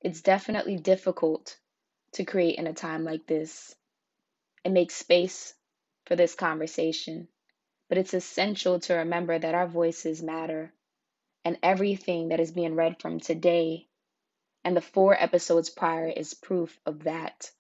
It's definitely difficult to create in a time like this and make space for this conversation, but it's essential to remember that our voices matter, and everything that is being read from today and the 4 episodes prior is proof of that.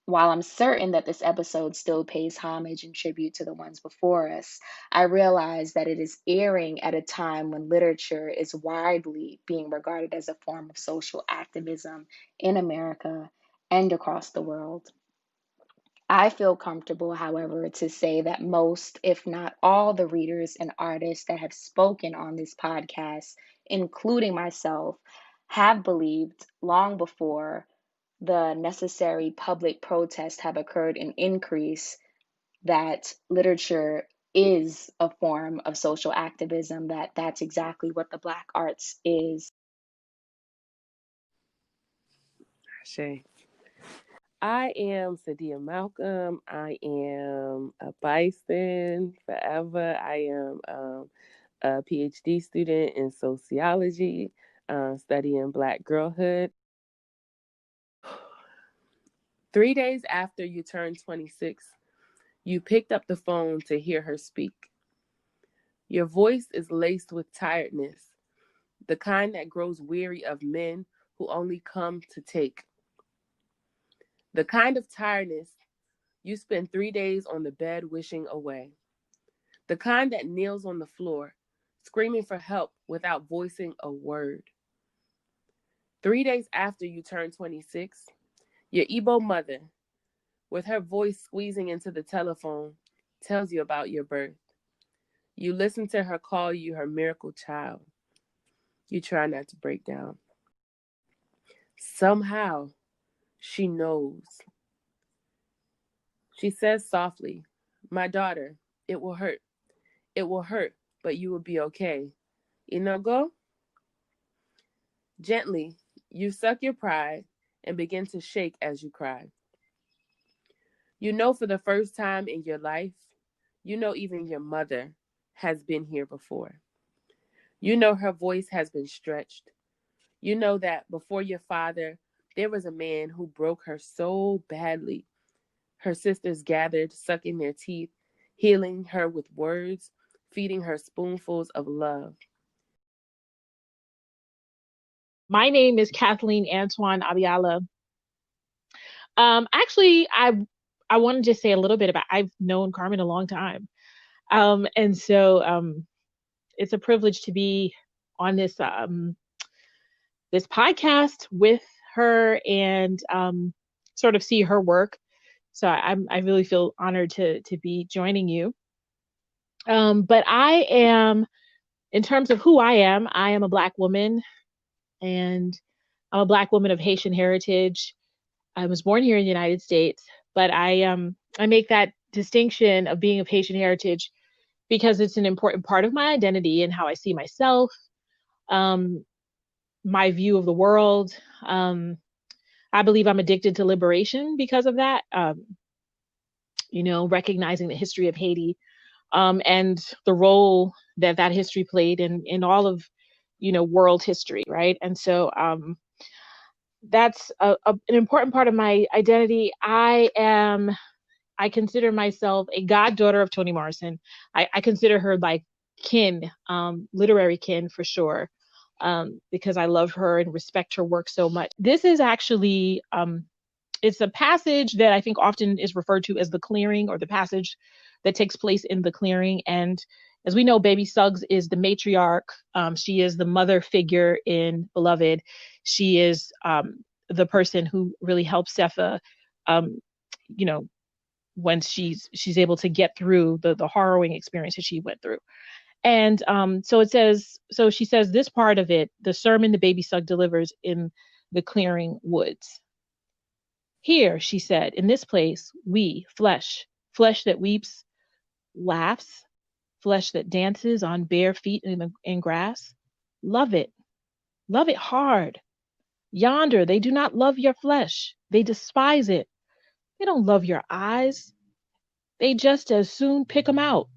While I'm certain that this episode still pays homage and tribute to the ones before us, I realize that it is airing at a time when literature is widely being regarded as a form of social activism in America and across the world. I feel comfortable, however, to say that most, if not all, the readers and artists that have spoken on this podcast, including myself, have believed long before the necessary public protests have occurred and increase that literature is a form of social activism, that that's exactly what the Black arts is. Shay. I am Sadia Malcolm. I am a bison forever. I am a PhD student in sociology, studying Black girlhood. 3 days after you turned 26, you picked up the phone to hear her speak. Your voice is laced with tiredness, the kind that grows weary of men who only come to take. The kind of tiredness you spend 3 days on the bed wishing away. The kind that kneels on the floor, screaming for help without voicing a word. 3 days after you turn 26, your Igbo mother, with her voice squeezing into the telephone, tells you about your birth. You listen to her call you her miracle child. You try not to break down. Somehow, she knows. She says softly, "My daughter, it will hurt. It will hurt, but you will be okay. Inogo?" Gently, you suck your pride and begin to shake as you cry. You know for the first time in your life, you know even your mother has been here before. You know her voice has been stretched. You know that before your father, there was a man who broke her so badly. Her sisters gathered, sucking their teeth, healing her with words, feeding her spoonfuls of love. My name is Kathleen Antoine Abiala. Actually, I want to just say a little bit about I've known Carmen a long time, and so it's a privilege to be on this podcast with her and sort of see her work. So I really feel honored to be joining you. But I am, in terms of who I am a Black woman, and I'm a Black woman of Haitian heritage. I was born here in the United States, but I make that distinction of being of Haitian heritage because it's an important part of my identity and how I see myself, um, my view of the world. I believe I'm addicted to liberation because of that. Recognizing the history of Haiti, and the role that that history played in all of world history, right? And so that's an important part of my identity. I consider myself a goddaughter of Toni Morrison. I consider her like kin, literary kin for sure, because I love her and respect her work so much. This is actually, it's a passage that I think often is referred to as the clearing, or the passage that takes place in the clearing. And as we know, Baby Suggs is the matriarch. She is the mother figure in Beloved. She is the person who really helps Sepha, um, you know, when she's able to get through the harrowing experience that she went through. And so she says this part of it, the sermon the Baby Sugg delivers in the clearing woods. "Here," she said, "in this place, we, flesh that weeps, laughs, flesh that dances on bare feet in grass, love it hard. Yonder, they do not love your flesh. They despise it. They don't love your eyes. They just as soon pick 'em out.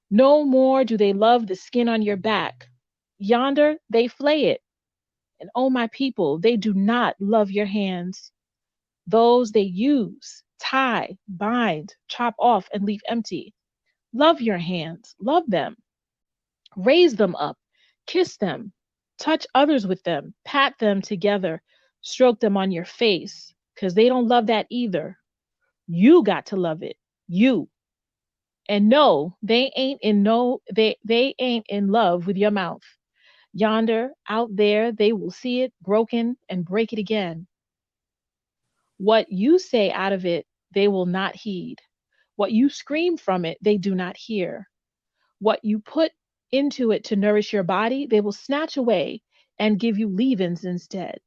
No more do they love the skin on your back. Yonder, they flay it. And oh, my people, they do not love your hands. Those they use, tie, bind, chop off, and leave empty. Love your hands. Love them. Raise them up. Kiss them. Touch others with them. Pat them together. Stroke them on your face. Because they don't love that either. You got to love it. You. And no, they ain't in love with your mouth. Yonder, out there, they will see it broken and break it again. What you say out of it, they will not heed. What you scream from it, they do not hear. What you put into it to nourish your body, they will snatch away and give you leavings instead.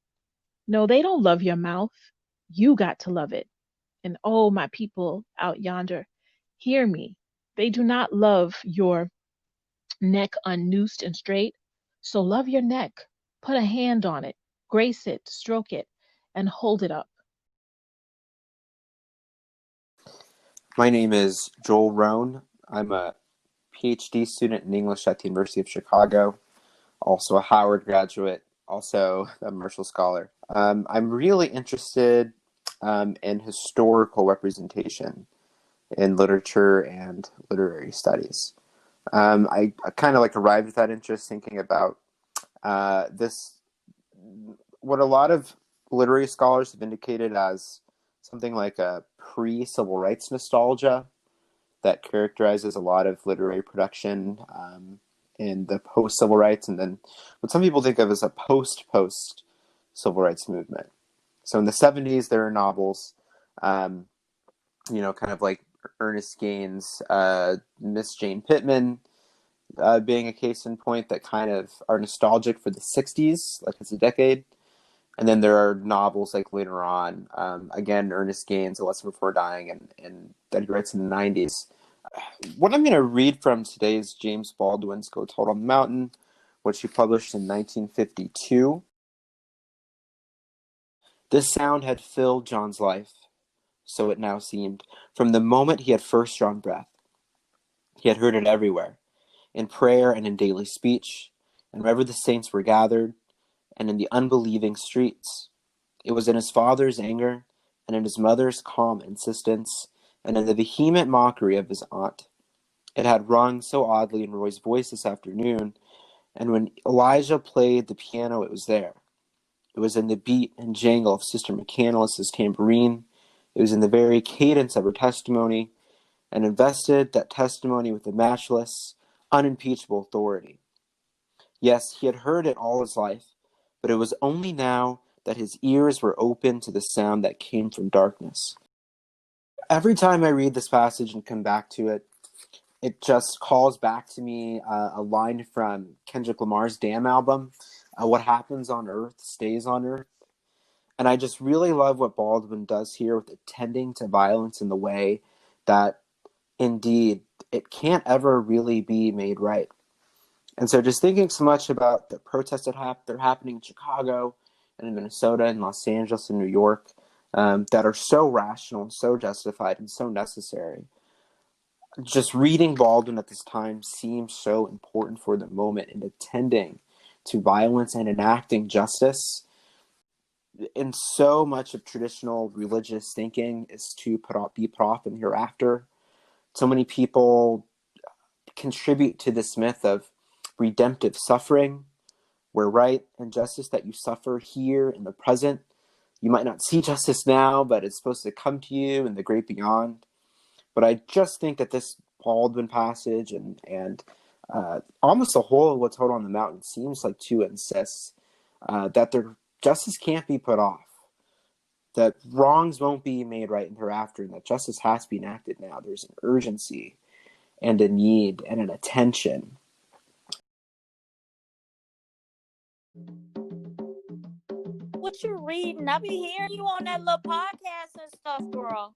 No, they don't love your mouth. You got to love it. And oh, my people out yonder, hear me. They do not love your neck unnoosed and straight. So love your neck. Put a hand on it, grace it, stroke it, and hold it up. My name is Joel Rohn. I'm a PhD student in English at the University of Chicago, also a Howard graduate, also a Marshall Scholar. I'm really interested in historical representation in literature and literary studies. I kind of like arrived at that interest thinking about this, what a lot of literary scholars have indicated as something like a pre-civil rights nostalgia that characterizes a lot of literary production in the post-civil rights, and then what some people think of as a post civil rights movement. So in the 70s, there are novels, kind of like Ernest Gaines, Miss Jane Pittman, being a case in point, that kind of are nostalgic for the 60s, like it's a decade. And then there are novels like later on, again, Ernest Gaines, A Lesson Before Dying, and that he writes in the 90s. What I'm going to read from today is James Baldwin's Go Told on the Mountain, which he published in 1952. This sound had filled John's life, so it now seemed, from the moment he had first drawn breath. He had heard it everywhere, in prayer and in daily speech, and wherever the saints were gathered, and in the unbelieving streets. It was in his father's anger, and in his mother's calm insistence, and in the vehement mockery of his aunt. It had rung so oddly in Roy's voice this afternoon, and when Elijah played the piano, it was there. It was in the beat and jangle of Sister McCandless's tambourine. It was in the very cadence of her testimony, and invested that testimony with a matchless, unimpeachable authority. Yes, he had heard it all his life, but it was only now that his ears were open to the sound that came from darkness. Every time I read this passage and come back to it, it just calls back to me a line from Kendrick Lamar's Damn album, what happens on earth stays on earth. And I just really love what Baldwin does here with attending to violence in the way that, indeed, it can't ever really be made right. And so just thinking so much about the protests that are happening in Chicago and in Minnesota and Los Angeles and New York, that are so rational and so justified and so necessary. Just reading Baldwin at this time seems so important for the moment in attending to violence and enacting justice. And so much of traditional religious thinking is to be put off in hereafter. So many people contribute to this myth of redemptive suffering, where right and justice that you suffer here in the present, you might not see justice now, but it's supposed to come to you in the great beyond. But I just think that this Baldwin passage and almost the whole of what's told on the mountain seems like to insist that their justice can't be put off, that wrongs won't be made right in hereafter, and that justice has to be enacted now. There's an urgency and a need and an attention. What you reading? I be hearing you on that little podcast and stuff, girl.